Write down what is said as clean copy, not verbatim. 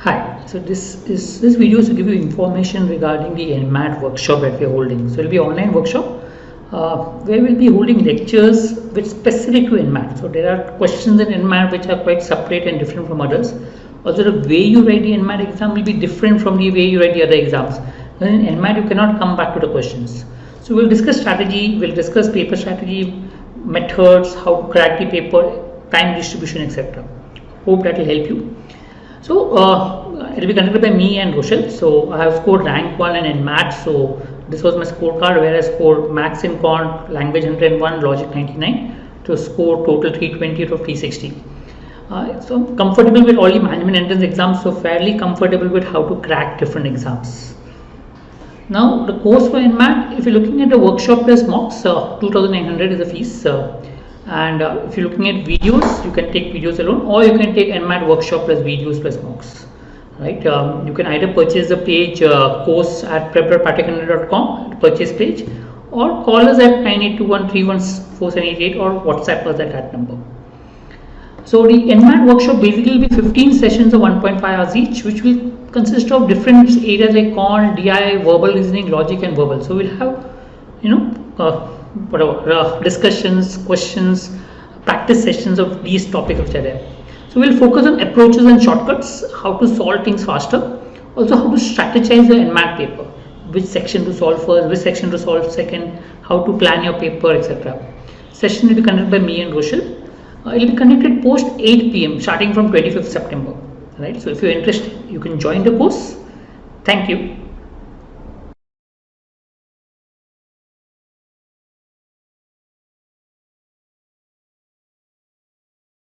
Hi, so this video is to give you information regarding the NMAT workshop that we are holding. So it will be an online workshop where we will be holding lectures which specific to NMAT. So there are questions in NMAT which are quite separate and different from others. Also, the way you write the NMAT exam will be different from the way you write the other exams. In NMAT, you cannot come back to the questions. So we'll discuss strategy, we'll discuss paper strategy, methods, how to crack the paper, time distribution, etc. Hope that will help you. So it will be conducted by me and Rochelle. So I have scored rank 1 in NMAT. So this was my scorecard where I scored maths in Quant, language 101, logic 99 to score total 320 to 360. So I'm comfortable with all the management entrance exams. So fairly comfortable with how to crack different exams. Now the course for NMAT, if you're looking at the workshop plus mocks, 2,900 is the fees. And if you're looking at videos, you can take videos alone, or you can take NMAT workshop plus videos plus mocks. Right? You can either purchase the page course at Patrick100.com purchase page, or call us at 9821314788 or WhatsApp us at that number. So the NMAT workshop basically will be 15 sessions of 1.5 hours each, which will consist of different areas like Quant, DI, verbal reasoning, logic, and verbal. So we'll have, discussions, questions, practice sessions of these topics which are there. So we'll focus on approaches and shortcuts, how to solve things faster, also how to strategize the NMAT paper, which section to solve first, which section to solve second, how to plan your paper, etc. Session will be conducted by me and Rochelle. It will be conducted post 8 p.m. starting from 25th September. Right? So if you're interested, you can join the course. Thank you.